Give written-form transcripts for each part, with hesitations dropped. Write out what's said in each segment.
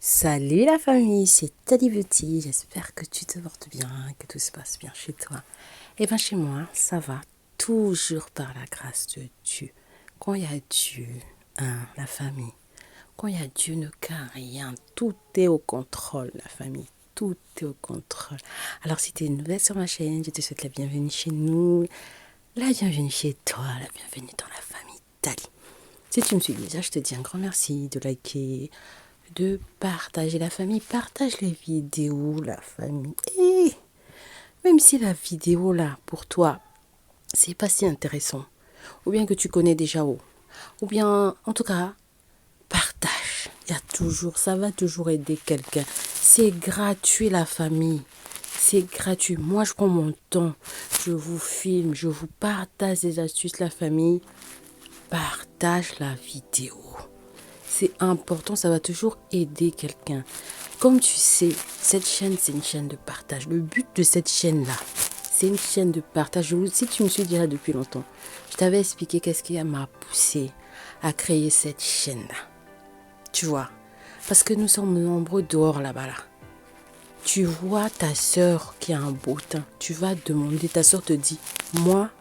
Salut la famille, c'est Teddy Beauty. J'espère que tu te portes bien, que tout se passe bien chez toi. Et bien chez moi, ça va toujours par la grâce de Dieu. Quand il y a Dieu, la famille, quand il y a Dieu, ne crains rien. Tout est au contrôle, la famille. Tout est au contrôle. Alors si tu es nouvelle sur ma chaîne, je te souhaite la bienvenue chez nous, la bienvenue chez toi, la bienvenue dans la famille Tali. Si tu me suis déjà, je te dis un grand merci de liker, de partager la famille. Partage les vidéos, la famille. Et même si la vidéo là, pour toi, c'est pas si intéressant, ou bien que tu connais déjà ou bien, en tout cas, partage. Il y a toujours, ça va toujours aider quelqu'un. C'est gratuit la famille. C'est gratuit. Moi, je prends mon temps. Je vous filme, je vous partage des astuces, la famille. Partage la vidéo. C'est important, ça va toujours aider quelqu'un. Comme tu sais, cette chaîne, c'est une chaîne de partage. Le but de cette chaîne-là, c'est une chaîne de partage. Si tu me suis déjà depuis longtemps, je t'avais expliqué qu'est-ce qui m'a poussé à créer cette chaîne-là. Tu vois, parce que nous sommes nombreux dehors là-bas. Là. Tu vois ta soeur qui a un beau teint. Tu vas demander, ta soeur te dit, moi,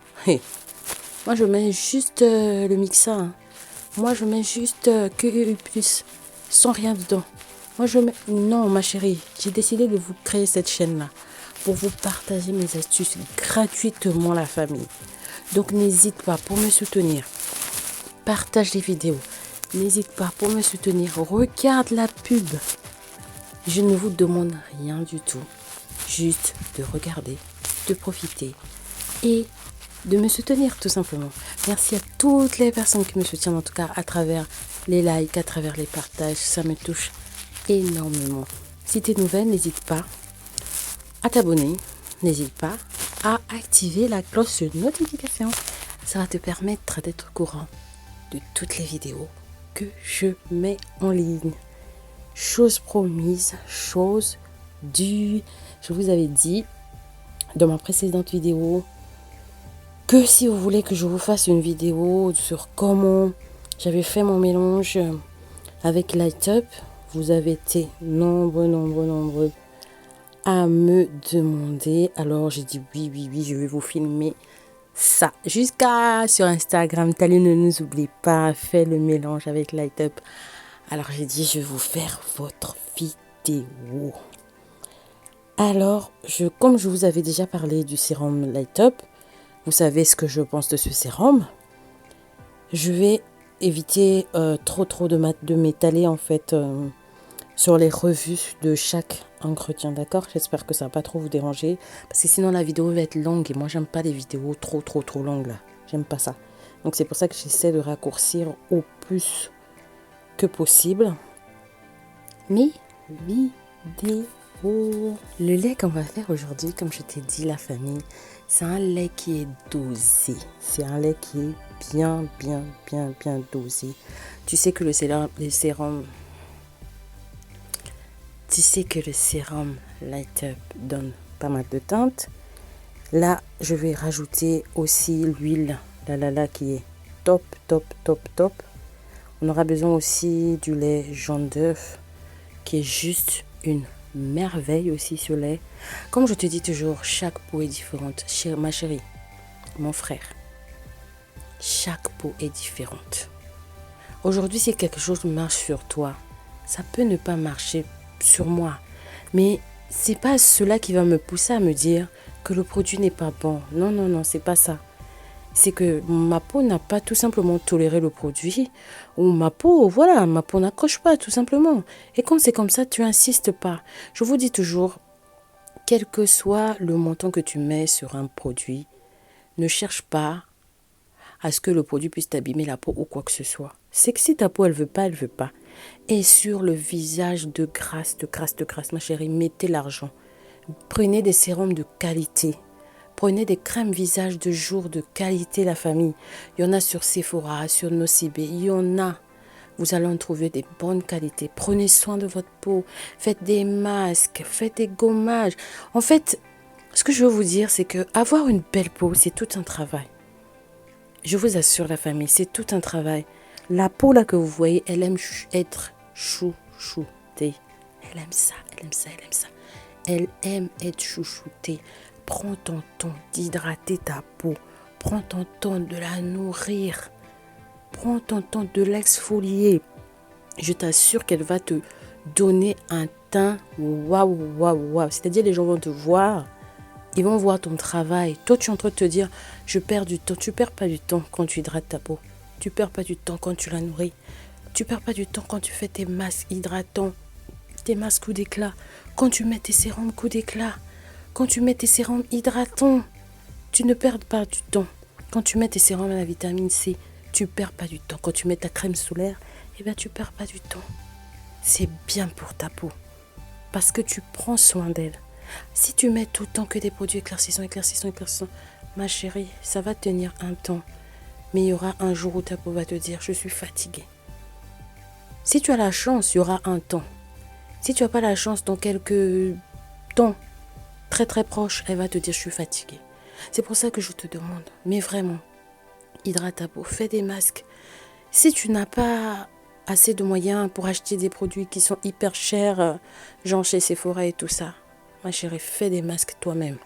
moi je mets juste le mixa. Moi, je mets juste QU+, sans rien dedans. Moi, je mets... Non, ma chérie, j'ai décidé de vous créer cette chaîne-là pour vous partager mes astuces gratuitement, la famille. Donc, n'hésite pas pour me soutenir. Partage les vidéos. N'hésite pas pour me soutenir. Regarde la pub. Je ne vous demande rien du tout. Juste de regarder, de profiter et de me soutenir tout simplement. Merci à toutes les personnes qui me soutiennent, en tout cas à travers les likes, à travers les partages, ça me touche énormément. Si tu es nouvelle, n'hésite pas à t'abonner, n'hésite pas à activer la cloche de notification. Ça va te permettre d'être au courant de toutes les vidéos que je mets en ligne. Chose promise, chose due. Je vous avais dit dans ma précédente vidéo que si vous voulez que je vous fasse une vidéo sur comment j'avais fait mon mélange avec Light Up, vous avez été nombreux à me demander. Alors j'ai dit oui, je vais vous filmer ça. Jusqu'à sur Instagram, Tali, ne nous oublie pas, fais le mélange avec Light Up. Alors j'ai dit, je vais vous faire votre vidéo. Alors, comme je vous avais déjà parlé du sérum Light Up, vous savez ce que je pense de ce sérum. Je vais éviter trop de m'étaler en fait sur les revues de chaque ingrédient, d'accord? J'espère que ça va pas trop vous déranger parce que sinon la vidéo va être longue et moi j'aime pas les vidéos trop longues là. J'aime pas ça. Donc c'est pour ça que j'essaie de raccourcir au plus que possible mes vidéos. Le lait qu'on va faire aujourd'hui, comme je t'ai dit, la famille, c'est un lait qui est dosé. C'est un lait qui est bien dosé. Tu sais que le sérum Light Up donne pas mal de teinte. Là, je vais rajouter aussi l'huile qui est top. On aura besoin aussi du lait jaune d'œuf qui est juste une merveille aussi ce lait. Comme je te dis toujours, chaque peau est différente. Ma chérie, mon frère, chaque peau est différente. Aujourd'hui, si quelque chose marche sur toi, ça peut ne pas marcher sur moi. Mais c'est pas cela qui va me pousser à me dire que le produit n'est pas bon. Non, c'est pas ça. C'est que ma peau n'a pas tout simplement toléré le produit, ou ma peau n'accroche pas tout simplement. Et quand c'est comme ça, tu insistes pas. Je vous dis toujours, quel que soit le montant que tu mets sur un produit, ne cherche pas à ce que le produit puisse t'abîmer la peau ou quoi que ce soit. C'est que si ta peau, elle veut pas. Et sur le visage de grâce, ma chérie, mettez l'argent. Prenez des sérums de qualité. Prenez des crèmes visage de jour de qualité, la famille. Il y en a sur Sephora, sur Nocibé. Il y en a. Vous allez en trouver des bonnes qualités. Prenez soin de votre peau. Faites des masques. Faites des gommages. En fait, ce que je veux vous dire, c'est que avoir une belle peau, c'est tout un travail. Je vous assure, la famille, c'est tout un travail. La peau là que vous voyez, elle aime être chouchoutée. Elle aime ça, elle aime ça, elle aime ça. Elle aime être chouchoutée. Prends ton temps d'hydrater ta peau. Prends ton temps de la nourrir. Prends ton temps de l'exfolier. Je t'assure qu'elle va te donner un teint waouh, waouh, waouh. C'est-à-dire, les gens vont te voir. Ils vont voir ton travail. Toi, tu es en train de te dire, je perds du temps. Tu ne perds pas du temps quand tu hydrates ta peau. Tu ne perds pas du temps quand tu la nourris. Tu ne perds pas du temps quand tu fais tes masques hydratants, tes masques coup d'éclat. Quand tu mets tes sérums coup d'éclat. Quand tu mets tes sérums hydratants. Tu ne perds pas du temps. Quand tu mets tes sérums à la vitamine C, tu ne perds pas du temps. Quand tu mets ta crème solaire, tu ne perds pas du temps. C'est bien pour ta peau. Parce que tu prends soin d'elle. Si tu mets tout le temps que des produits éclaircissants, ma chérie, ça va tenir un temps. Mais il y aura un jour où ta peau va te dire, je suis fatiguée. Si tu as la chance, il y aura un temps. Si tu n'as pas la chance, dans quelques temps très très proches, elle va te dire, je suis fatiguée. C'est pour ça que je te demande, mais vraiment, hydrate ta peau, fais des masques. Si tu n'as pas assez de moyens pour acheter des produits qui sont hyper chers, genre chez Sephora et tout ça, ma chérie, fais des masques toi-même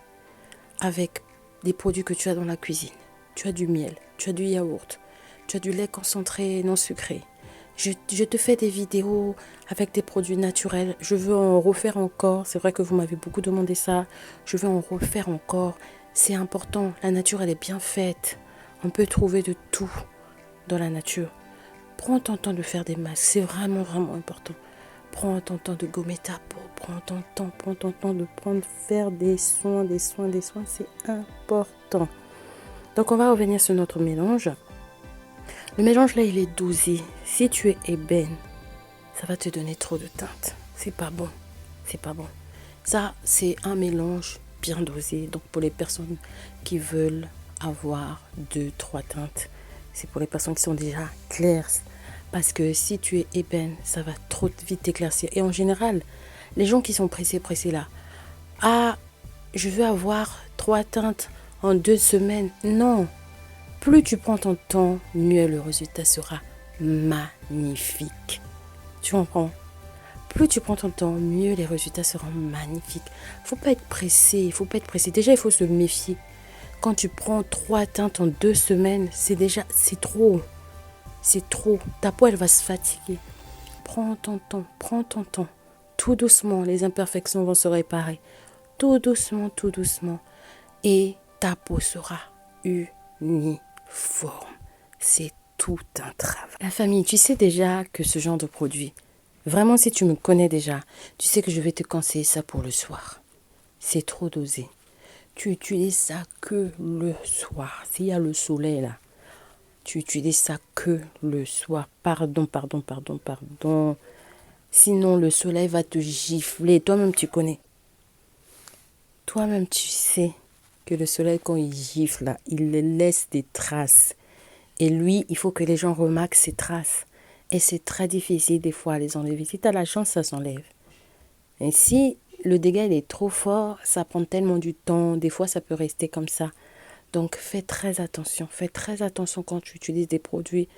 avec des produits que tu as dans la cuisine. Tu as du miel, tu as du yaourt, tu as du lait concentré non sucré. Je te fais des vidéos avec des produits naturels. Je veux en refaire encore. C'est vrai que vous m'avez beaucoup demandé ça. Je veux en refaire encore. C'est important. La nature, elle est bien faite. On peut trouver de tout dans la nature. Prends ton temps de faire des masques. C'est vraiment, vraiment important. Prends ton temps de gommer ta peau. Prends ton temps de faire des soins. C'est important. Donc, on va revenir sur notre mélange. Le mélange là, il est dosé. Si tu es ébène, ça va te donner trop de teintes. C'est pas bon. Ça, c'est un mélange bien dosé. Donc, pour les personnes qui veulent avoir 2-3 teintes, c'est pour les personnes qui sont déjà claires. Parce que si tu es ébène, ça va trop vite t'éclaircir. Et en général, les gens qui sont pressés là, ah, je veux avoir 3 teintes en 2 semaines. Non. Plus tu prends ton temps, mieux le résultat sera magnifique. Tu comprends? Plus tu prends ton temps, mieux les résultats seront magnifiques. Faut pas être pressé. Déjà, il faut se méfier. Quand tu prends 3 teintes en 2 semaines, c'est trop. C'est trop. Ta peau, elle va se fatiguer. Prends ton temps. Tout doucement, les imperfections vont se réparer. Tout doucement. Et ta peau sera uniforme. C'est tout un travail. La famille, tu sais déjà que ce genre de produit, vraiment si tu me connais déjà, tu sais que je vais te conseiller ça pour le soir. C'est trop dosé. Tu utilises ça que le soir. S'il y a le soleil là, tu utilises ça que le soir. Pardon. Sinon, le soleil va te gifler. Toi-même, tu connais. Toi-même, tu sais que le soleil, quand il gifle, là, il laisse des traces. Et lui, il faut que les gens remarquent ces traces. Et c'est très difficile des fois à les enlever. Si tu as la chance, ça s'enlève. Et si le dégât il est trop fort, ça prend tellement du temps. Des fois, ça peut rester comme ça. Donc, fais très attention. Fais très attention quand tu utilises des produits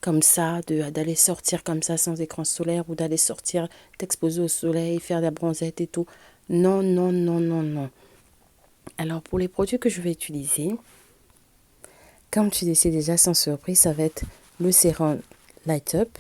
comme ça, d'aller sortir comme ça sans écran solaire ou d'aller sortir, t'exposer au soleil, faire de la bronzette et tout. Non. Alors, pour les produits que je vais utiliser, comme tu le sais déjà, sans surprise, ça va être le sérum Light Up,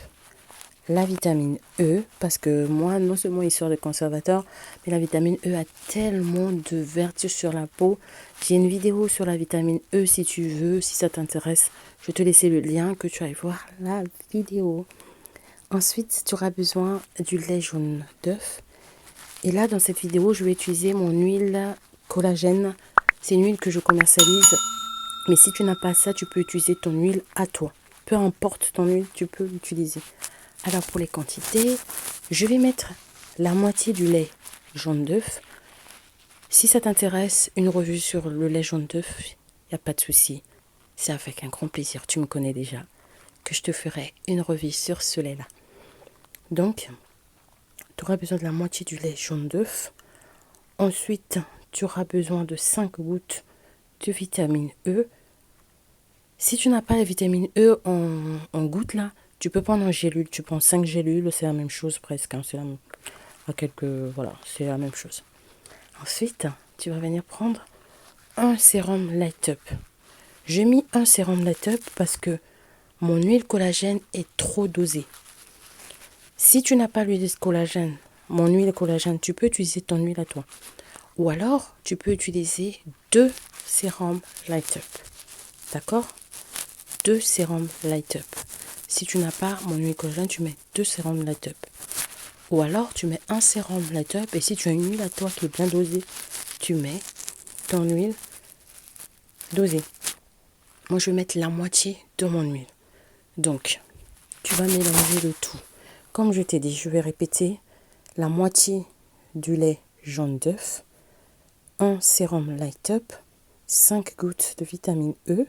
la vitamine E, parce que moi, non seulement il sort de conservateur, mais la vitamine E a tellement de vertus sur la peau. J'ai une vidéo sur la vitamine E si tu veux, si ça t'intéresse. Je vais te laisser le lien que tu ailles voir la vidéo. Ensuite, tu auras besoin du lait jaune d'œuf. Et là, dans cette vidéo, je vais utiliser mon huile collagène. C'est une huile que je commercialise. Mais si tu n'as pas ça, tu peux utiliser ton huile à toi. Peu importe ton huile, tu peux l'utiliser. Alors pour les quantités, je vais mettre la moitié du lait jaune d'œuf. Si ça t'intéresse, une revue sur le lait jaune d'œuf, il n'y a pas de souci. C'est avec un grand plaisir, tu me connais déjà, que je te ferai une revue sur ce lait-là. Donc, tu auras besoin de la moitié du lait jaune d'œuf. Ensuite, tu auras besoin de 5 gouttes de vitamine E. Si tu n'as pas la vitamine E en gouttes là, tu peux prendre en gélule. Tu prends 5 gélules, c'est la même chose presque. Hein, Voilà, c'est la même chose. Ensuite, tu vas venir prendre un sérum Light Up. J'ai mis un sérum Light Up parce que mon huile collagène est trop dosée. Si tu n'as pas l'huile collagène, mon huile collagène, tu peux utiliser ton huile à toi. Ou alors, tu peux utiliser 2 sérums Light Up. D'accord? 2 sérums Light Up. Si tu n'as pas mon huile collagène, tu mets 2 sérums Light Up. Ou alors, tu mets un sérum Light Up. Et si tu as une huile à toi qui est bien dosée, tu mets ton huile dosée. Moi, je vais mettre la moitié de mon huile. Donc, tu vas mélanger le tout. Comme je t'ai dit, je vais répéter. La moitié du lait jaune d'œuf, un sérum Light Up, 5 gouttes de vitamine E.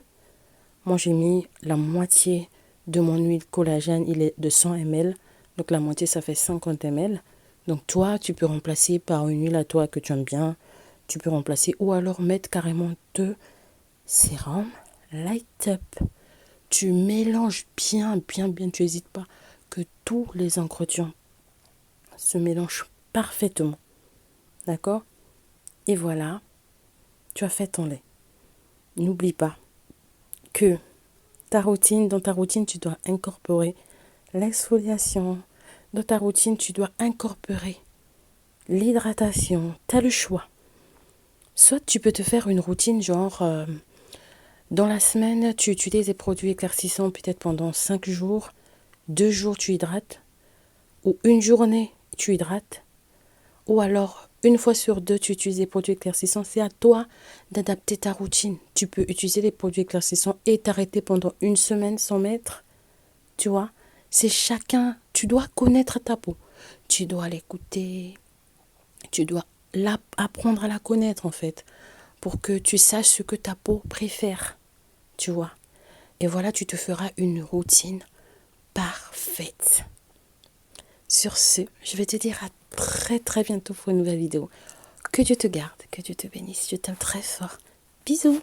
Moi, j'ai mis la moitié de mon huile collagène, il est de 100 ml. Donc, la moitié, ça fait 50 ml. Donc, toi, tu peux remplacer par une huile à toi que tu aimes bien. Tu peux remplacer ou alors mettre carrément 2 sérums Light Up. Tu mélanges bien. Tu n'hésites pas que tous les ingrédients se mélangent parfaitement. D'accord? Et voilà, tu as fait ton lait. N'oublie pas que dans ta routine, tu dois incorporer l'exfoliation. Dans ta routine, tu dois incorporer l'hydratation. Tu as le choix. Soit tu peux te faire une routine genre, dans la semaine, tu utilises des produits éclaircissants peut-être pendant 5 jours. 2 jours, tu hydrates. Ou une journée, tu hydrates. Ou alors, une fois sur 2, tu utilises des produits éclaircissants. C'est à toi d'adapter ta routine. Tu peux utiliser les produits éclaircissants et t'arrêter pendant une semaine sans mettre. Tu vois, c'est chacun. Tu dois connaître ta peau. Tu dois l'écouter. Tu dois apprendre à la connaître en fait. Pour que tu saches ce que ta peau préfère. Tu vois. Et voilà, tu te feras une routine parfaite. Sur ce, je vais te dire à très bientôt pour une nouvelle vidéo. Que Dieu te garde, que Dieu te bénisse. Je t'aime très fort. Bisous.